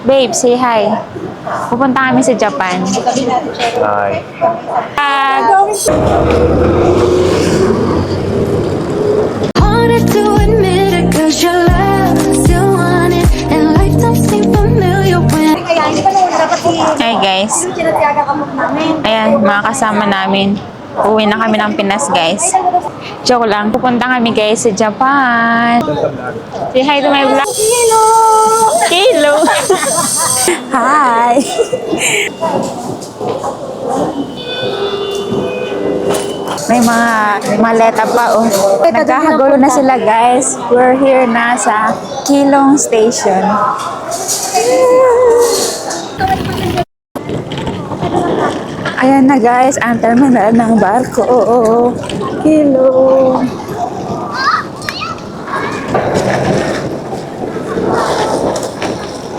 Babe, say hi. Pupunta kami sa Japan. Hi. Harder to admit it, 'cause your love still want it, and life don't seem familiar when. Hi guys. Ayan, mga kasama namin. Uwi na kami ng Pinas, guys. Joke lang. Pupunta kami, guys, sa Japan. Say hi to my vlog. Hello! Hello! Hi! May mga maleta pa, oh. Nagkakagulo na sila, guys. We're here na sa Keelung Station. Ayan na, guys, ang terminal ng barko. Keelung.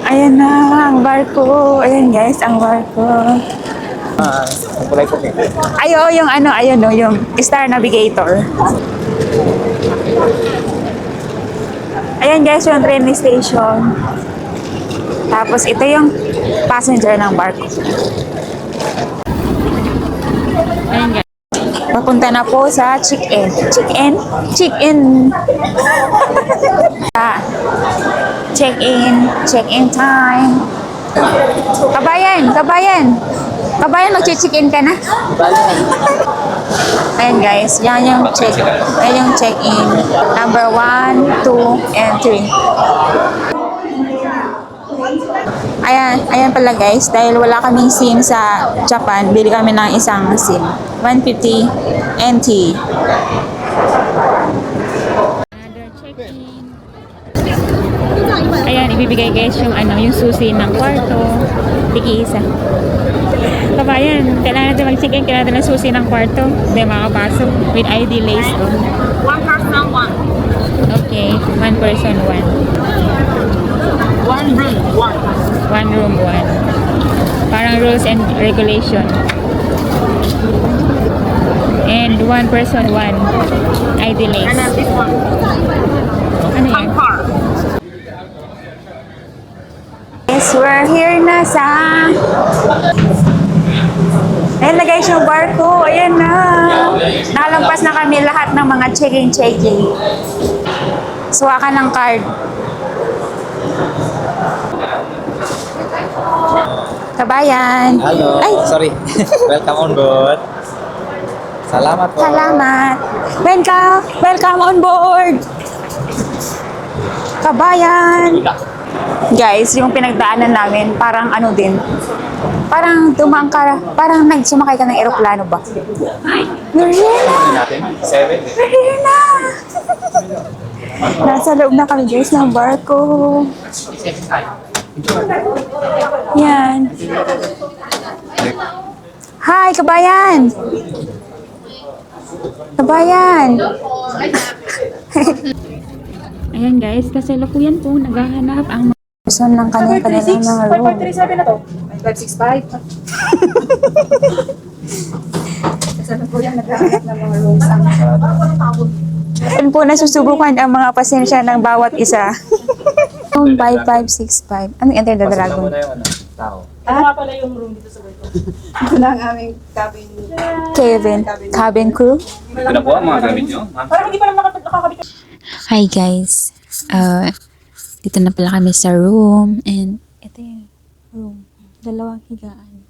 Ayan na, ang barko. Ayan, guys, ang barko. Kulay ko eh. Ayo, yung ano, ayun no, yung Star Navigator. Ayan, guys, yung train station. Tapos ito yung passenger ng barko. Ayan, guys. Papunta na po sa check-in. Check-in? Check-in! Check-in. Check-in time. Kabayan! Kabayan! Kabayan, mag-check-in ka na? Ayan, guys. Yan yung check-in. Number 1, 2, and 3. Ayan pala, guys. Dahil wala kaming SIM sa Japan, bili kami ng isang SIM. 150 NT. Another check-in. Ayan, ibibigay, guys, yung yung susi ng kwarto. Tigi-isa. Kabayan, kailangan natin mag-check-in, kailangan natin ng susi ng kwarto. Hindi makapasok with ID lace on. One person, one. Okay, one person, one. One room, one. One room, one. Parang rules and regulation. And one person, one ID lace. And then this one. Ano yan? Car. Yes, we're here na sa... Ayan na, guys, yung barko. Ayan na. Nakalampas na kami lahat ng mga checking. Suwa ka ng card. Kabayan. Halo. Ay, Sorry. Welcome on board. Salamat po. salamat. Welcome on board. Kabayan. Guys, yung pinagdaanan namin, parang ano din. Parang parang nagsumakay ka ng eroplano ba? We're here na! Seven. We're here na! Nasa loob na kami, guys, ng barko. Yan. Hi, kabayan! Kabayan! Ayan, guys, kasalukuyan po naghahanap ang mga person ng kanilang mga room. 5537 na to. 565. Kasama po yan, naghahanap ng mga rooms. Yan po nasusubukan ang mga pasensya ng bawat isa. 5565. Ano enter the Pasok na dragon? muna yung tao. Ano nga pala yung room dito sa barko? Ito na ang aming cabin. Cabin crew. Ito na po ang mga gamit nyo, ma'am. Parang hindi pa naman nakakabit. Hi guys. Dito na pala kami sa room and ito yung room. Dalawang higaan.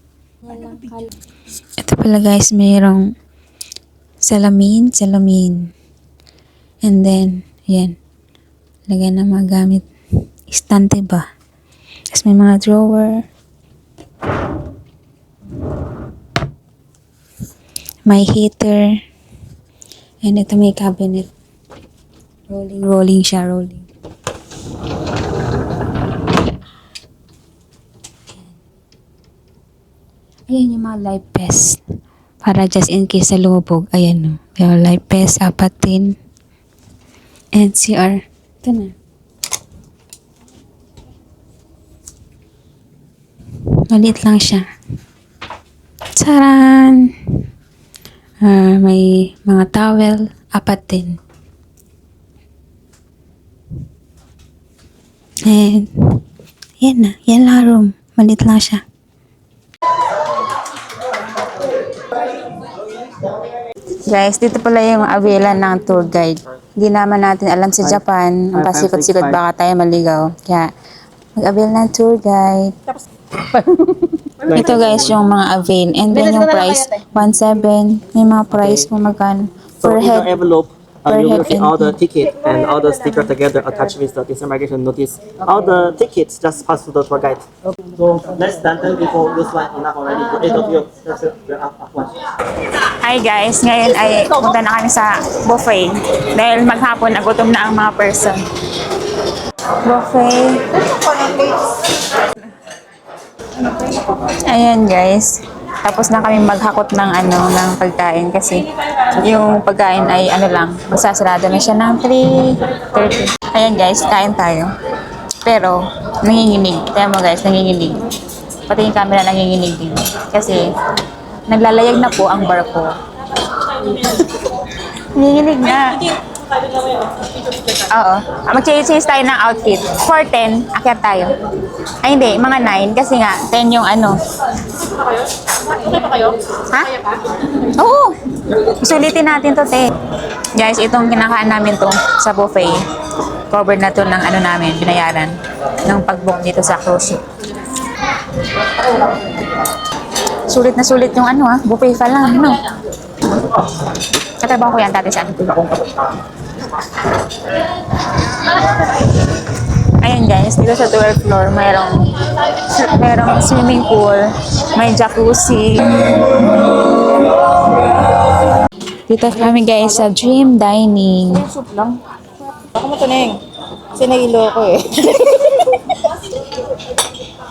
Ito pala guys, mayroong salamin. And then, yan. Lagyan ng mga gamit. Istante ba? Tapos may mga drawer. May heater. And ito may cabinet. Rolling siya. Ayan yung mga life vest. Para just in case sa lumubog. Ayan o. Yung life vest, 4 din. And CR. Ito na. Maliit lang siya. Charan! May mga towel. 4 din. And Yan na. Yan lang room. Malit lang siya. Guys, dito pala yung avila ng tour guide. Hindi naman natin alam sa Japan, ang pasikot-sikot baka tayo maligaw. Kaya, mag-avail ng tour guide. Ito guys, yung mga avail. And then yung price, 1.7. May mga price kung magkano. So Per in the head. envelope, per you will head see and- all the ticket and all the sticker together attached with the disembarkation notice. All the tickets just pass to the tour guide. So less than 10 people, this one enough already. For 8 of you, that's it. We're up one. Hi guys, ngayon ay punta na kami sa buffet. Dahil maghapon, nagutom na ang mga person. Buffet. Ayan guys. Tapos na kami maghakot ng ng pagkain kasi yung pagkain ay lang, masasarado na siya ng 3:30. Ayan guys, kain tayo. Pero nanginginig. Kaya mo guys, nanginginig. Pati yung camera nanginginig din. Kasi naglalayag na po ang barko. Nanginginig na. Oo. Mag-change tayo ng outfit. 4:10, akyat tayo. Ay hindi, mga 9 kasi nga 10 yung Ha? Oo. Sulitin natin to, te. Guys, itong kinakain namin to sa buffet. Covered na to ng namin, binayaran. Ng pag-book dito sa cruise ship. Sulit na sulit yung buffet pa lang, no? Katrabaho ko yan dati sa Ayan guys, dito sa 12th floor, mayroong swimming pool, may jacuzzi. Dito kami guys sa Dream Dining. Soup lang. Ako mo tuneng. Kasi nahilo ko eh.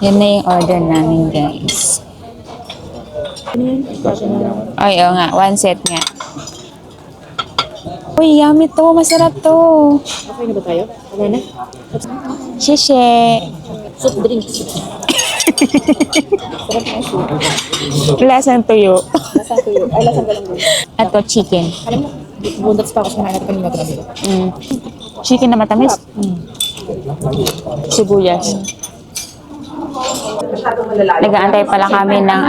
Yan na yung order namin guys. Ay, oo nga, one set nga. Uy, yummy to, masarap to. Okay na ba tayo? Okay na? Shishe. Soup drinks. Sarap na yung soup. Lasang tuyo. Lasang tuyo. Ay, lasang galanggo. Ato, chicken. Alam mo, bundats pa ako sa mga natin kanina grabe. Chicken na matamis. Sibuyas. Nag-aantay pala kami ng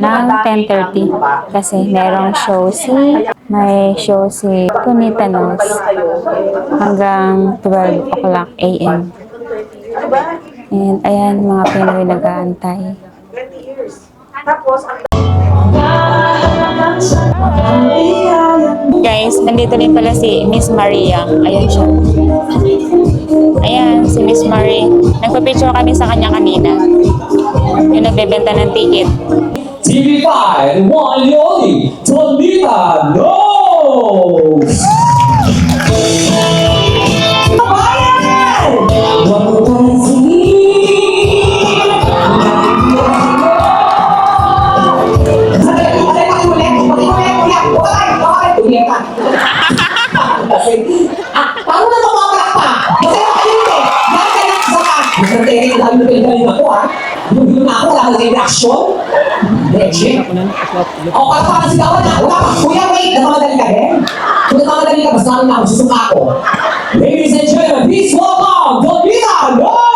ng 10:30 kasi may show si Kunita Nos hanggang 12 o'clock a.m. And ayan, mga Pinoy nag-aantay. Guys, nandito rin pala si Miss Maria. Ayan siya. Ayan, si Miss Marie. Nagpa-picture kami sa kanya kanina. Yung nagbebenta ng ticket. TV5 and one and only Tonita Knows! Paano na tumapak pa? Kasi ako yun eh. Bakit ka nakasaka? Nagtatingin lang yung pinagaling ako ha. Yung na ako, wala ka naging reaksyon. Legit. O, para sigawan na. Wala pa. Kuya, wait. Namamadali ka rin. Kung namamadali ka, basta na ako, susuka ako. Ladies and gentlemen, please welcome Tonita Knows!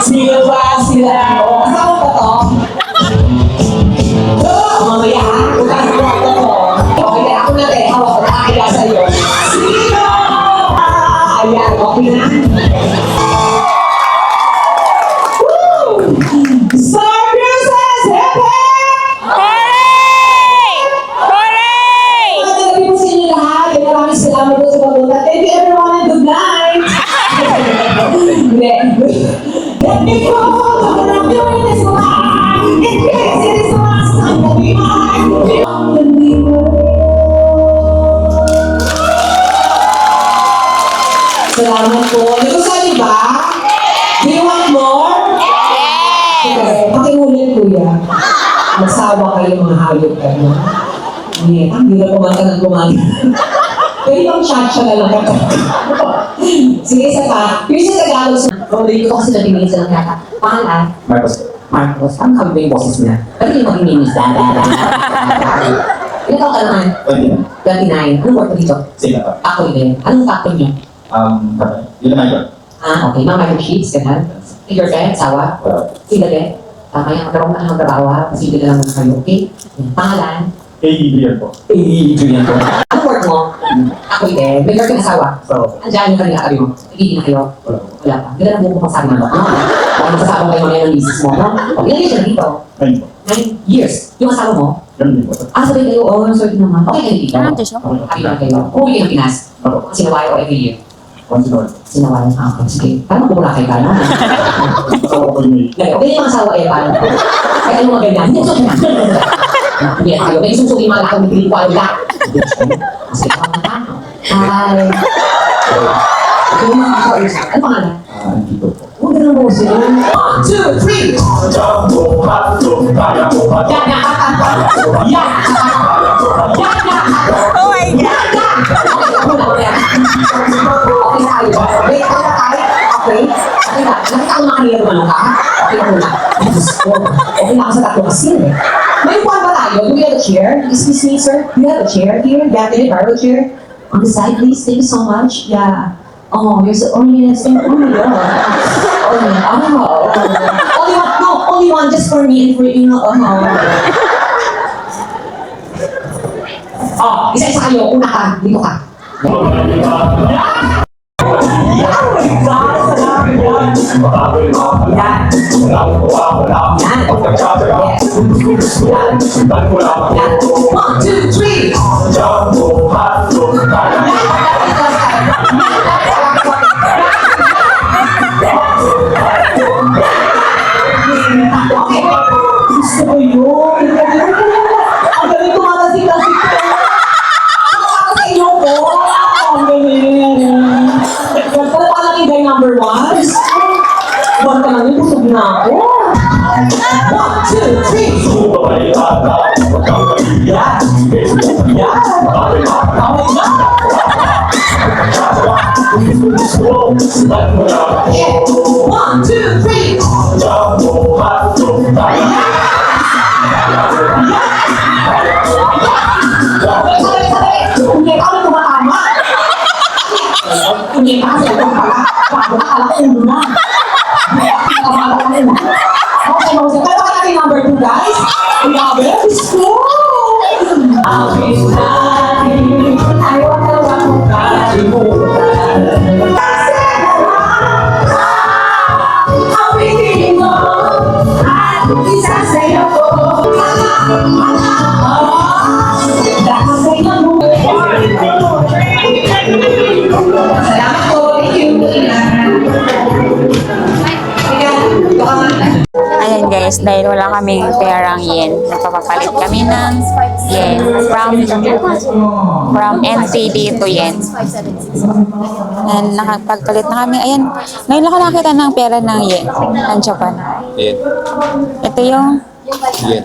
Sila ba sila? Kasama ba to? Mamaya ha? Kung kasama ko to. Okay na ako na rin. Hawak ko nakakaya sa'yo. Sino? Ayan, okay na. Woo! Star Cruises! Hip hip! Hooray! Hooray! Magandang po sa inyo lahat. Maraming salamat po sa pagpunta. Thank you everyone and good night! Let me go, but I'm doing this life. In case it is the last time that we might be Salamat po. Nagustuhan ba? Do you want more? Yes! Pakiulit, kuya. Magsawa kayo mga hayop kayo. Hindi, ang hirap kumanta ng kumanta. Pwede bang siya na lang. Sige, isa pa. Yung sa Tagalog, dito ko kasi natingin sila ng yata. Pangalan? Marcos. Ang kami ba yung boses niya? Pwede yung maging names. Ilan taon ka naman? 29. Anong work mo dito? Ako din. Anong factor niyo? Okay. Mga microchips, ganun. Your friend, asawa? Sila din? Kaya magkaroon ka ng trabaho ha. Kasi hindi lang muna kayo, okay? Pangalan? Adrian po. Anong work mo? Ako din. May girlfriend asawa? Andiyan yung kanina kayo. Nagiging na kayo? Wala pa. Ganda lang buong pagsabi mo. Baka magsasabang kayo mamaya ng misis mo. Ilan years na dito? 9 years. Yung asawa mo? Sabay kayo. Sorry naman. Okay kayo dito? Happy na kayo. Umuwi kayo ng Pinas? Sinawayo ko every year? Sinawayo. Okay, sige. Parang magpupula kayo ka, no? Okay yung asawa paano? Kaya ano mga ganyan? Hindi ko siya. Hindi kayo. May susukin mga lakang hindi ko alam lang. Kasi hi. Ano pangalan? Huwag na lang mo sila. 1, 2, 3! Oh my God! Okay? Nakita ko na kanina naman ka? Okay na muna. Okay na ako sa tatlo kasi eh. May upuan ba tayo? Do we have a chair? Excuse me, sir? Do you have a chair here? Yeah, can you borrow a chair? On the side, please. Thank you so much. Yeah. Oh, you're so... Oh, yes. Oh my God. Oh, yeah. Only one. No, only one just for me and for you. Isa-isa kayo. Una ka. Dito ka. One, two, three. Okay. Gusto ko yun. Ang galing tumatasik-tasik ko. Ang sa inyo po. Ang galing. Pero parang ibay number 1. Buwan ka lang yung busog na ako. 1, 2, 3. Yeah. Yeah. Oh my God. Yeah. 1, 2, 3. Hindi ka ulit tumatama. Hindi ka kasi ito pala. Bago ka pala ulo na. Okay, Mose. Pero ka natin number 2, guys. Grabe. School! Akin natin. Ayaw na lang kung kalimutan. Kasi ang piling mo at isa sa'yo ko. Dahil sa'yo mo. Salamat po. Thank you. Ayan guys, dahil wala kaming perang yen, nagpapapalit kami ng yen from NTD to yen. And nakapagpalit na kami. Ayan, ngayon lang ako nakita ng pera ng yen, ng Japan. Ito yung,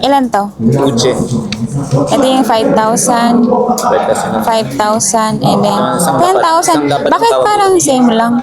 ilan to? Uche. Ito yung 5,000, 5,000, and then 10,000. Bakit parang same lang?